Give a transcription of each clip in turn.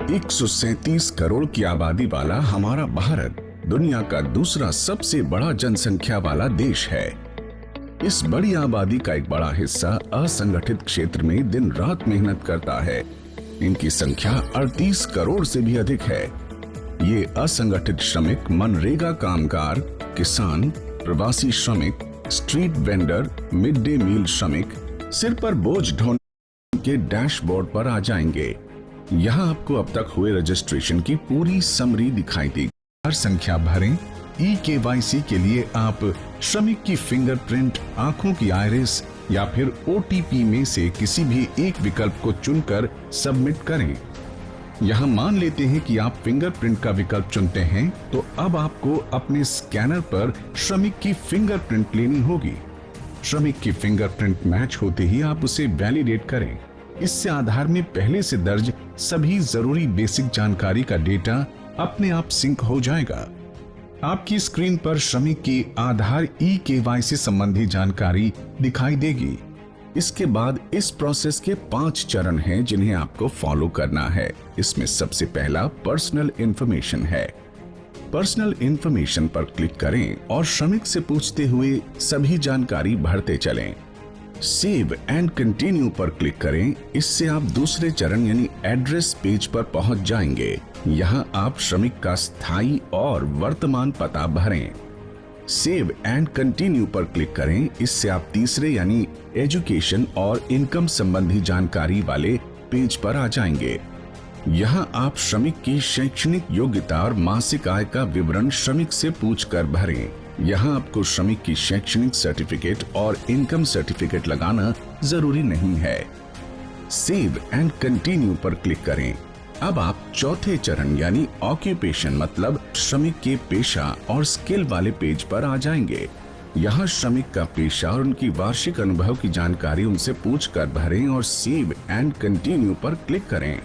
137 करोड़ की आबादी वाला हमारा भारत दुनिया का दूसरा सबसे बड़ा जनसंख्या वाला देश है। इस बड़ी आबादी का एक बड़ा हिस्सा असंगठित क्षेत्र में दिन रात मेहनत करता है। इनकी संख्या 38 करोड़ से भी अधिक है। ये असंगठित श्रमिक मनरेगा कामगार, किसान, प्रवासी श्रमिक, street vendor, mid day meal श्रमिक सिर पर बोझ ढोने के डैशबोर्ड पर आ जाएंगे। यहाँ आपको अब तक हुए रजिस्ट्रेशन की पूरी समरी दिखाई देगी। हर संख्या भरें। KYC के लिए आप श्रमिक की फिंगरप्रिंट, आंखों की आइरिस या फिर OTP में से किसी भी एक विकल्प को चुनकर सबमिट करें। यहाँ मान लेते हैं कि आप फिंगरप्रिंट का विकल्प चुनते हैं, तो अब आपको अपने स्कैनर पर श्रमिक की फिंगरप्रिंट लेनी होगी। श्रमिक की फिंगरप्रिंट मैच होते ही आप उसे वैलिडेट करें। इससे आधार में पहले से दर्ज सभी जरूरी बेसिक जानकारी का डेटा अपने आप सिंक हो जाएगा। आपकी स्क्रीन पर श्रमिक की आधार KYC संबंधी जानकारी दिखाई देगी। इसके बाद इस प्रोसेस के 5 चरण हैं जिन्हें आपको फॉलो करना है। इसमें सबसे पहला पर्सनल इंफॉर्मेशन है। पर्सनल इंफॉर्मेशन पर क्लिक करें और श्रमिक से पूछते हुए सभी जानकारी भरते चलें। सेव एंड कंटिन्यू पर क्लिक करें। इससे आप दूसरे चरण यानी एड्रेस पेज पर पहुंच जाएंगे। यहाँ आप श्रमिक का स्थायी और वर्तमान पता भरें। सेव एंड कंटिन्यू पर क्लिक करें। इससे आप तीसरे यानी एजुकेशन और इनकम संबंधी जानकारी वाले पेज पर आ जाएंगे। यहाँ आप श्रमिक की शैक्षणिक योग्यता और मासिक आय का विवरण श्रमिक से पूछकर भरें। यहाँ आपको श्रमिक की शैक्षणिक सर्टिफिकेट और इनकम सर्टिफिकेट लगाना जरूरी नहीं है। सेव एंड कंटिन्यू पर क्लिक करें। अब आप चौथे चरण यानी ऑक्यूपेशन मतलब श्रमिक के पेशा और स्किल वाले पेज पर आ जाएंगे। यहाँ श्रमिक का पेशा और उनकी वार्षिक अनुभव की जानकारी उनसे पूछकर भरें और सेव एंड कंटिन्यू पर क्लिक करें।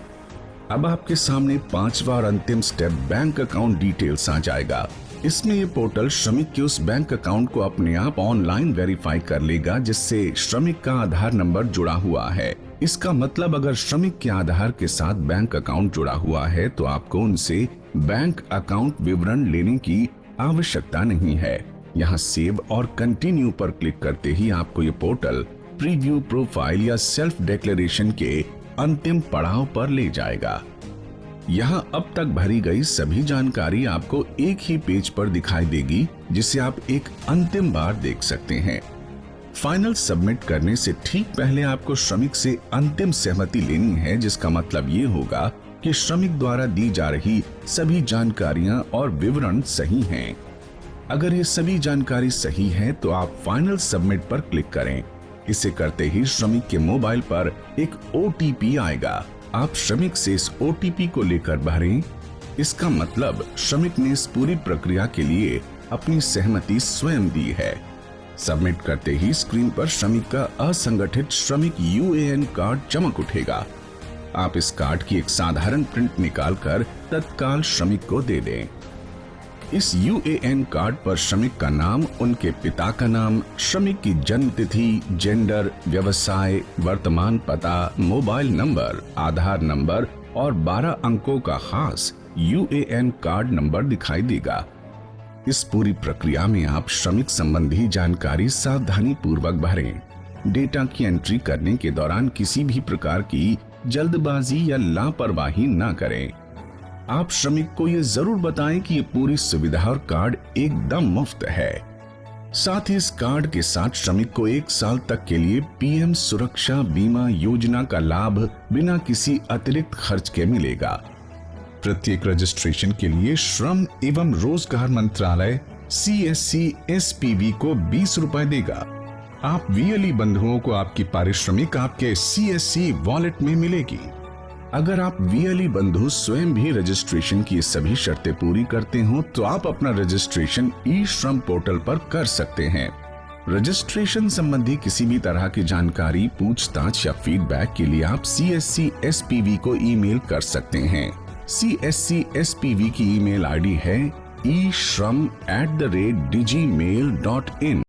अब आपके सामने 5वां और अंतिम स्टेप बैंक अकाउंट डिटेल्स आ जाएगा। इसमें ये पोर्टल श्रमिक के उस बैंक अकाउंट को अपने आप ऑनलाइन वेरीफाई कर लेगा जिससे श्रमिक का आधार नंबर जुड़ा हुआ है। इसका मतलब अगर श्रमिक के आधार के साथ बैंक अकाउंट जुड़ा हुआ है तो आपको उनसे बैंक अकाउंट विवरण लेने की आवश्यकता नहीं है। यहाँ सेव और कंटिन्यू पर क्लिक करते ही आपको ये पोर्टल प्रीव्यू प्रोफाइल या सेल्फ डिक्लेरेशन के अंतिम पड़ाव पर ले जाएगा। यहाँ अब तक भरी गई सभी जानकारी आपको एक ही पेज पर दिखाई देगी जिसे आप एक अंतिम बार देख सकते हैं। फाइनल सबमिट करने से ठीक पहले आपको श्रमिक से अंतिम सहमति लेनी है, जिसका मतलब ये होगा कि श्रमिक द्वारा दी जा रही सभी जानकारियां और विवरण सही हैं। अगर ये सभी जानकारी सही है तो आप फाइनल सबमिट पर क्लिक करें। इसे करते ही श्रमिक के मोबाइल पर एक OTP आएगा। आप श्रमिक से इस OTP को लेकर भरें। इसका मतलब श्रमिक ने इस पूरी प्रक्रिया के लिए अपनी सहमति स्वयं दी है। सबमिट करते ही स्क्रीन पर श्रमिक का असंगठित श्रमिक UAN कार्ड चमक उठेगा। आप इस कार्ड की एक साधारण प्रिंट निकालकर तत्काल श्रमिक को दे दें। इस UAN कार्ड पर श्रमिक का नाम, उनके पिता का नाम, श्रमिक की जन्म तिथि, जेंडर, व्यवसाय, वर्तमान पता, मोबाइल नंबर, आधार नंबर और 12 अंकों का खास UAN कार्ड नंबर दिखाई देगा। इस पूरी प्रक्रिया में आप श्रमिक संबंधी जानकारी सावधानी पूर्वक भरें। डेटा की एंट्री करने के दौरान किसी भी प्रकार की जल्दबाजी या लापरवाही न करें। आप श्रमिक को ये जरूर बताएं कि ये पूरी सुविधा और कार्ड एकदम मुफ्त है। साथ ही इस कार्ड के साथ श्रमिक को 1 साल तक के लिए PM सुरक्षा बीमा योजना का लाभ बिना किसी अतिरिक्त खर्च के मिलेगा। प्रत्येक रजिस्ट्रेशन के लिए श्रम एवं रोजगार मंत्रालय CSC SPV को 20 रुपए देगा। आप VLE बंधुओं को आपकी पारिश्रमिक आपके CSC वॉलेट में मिलेगी। अगर आप VLE बंधु स्वयं भी रजिस्ट्रेशन की सभी शर्तें पूरी करते हो तो आप अपना रजिस्ट्रेशन E-श्रम पोर्टल पर कर सकते हैं। रजिस्ट्रेशन संबंधी किसी भी तरह की जानकारी, पूछताछ या फीडबैक के लिए आप CSC SPV को ईमेल कर सकते हैं। CSC SPV की ईमेल ID है ishram@digmail.in।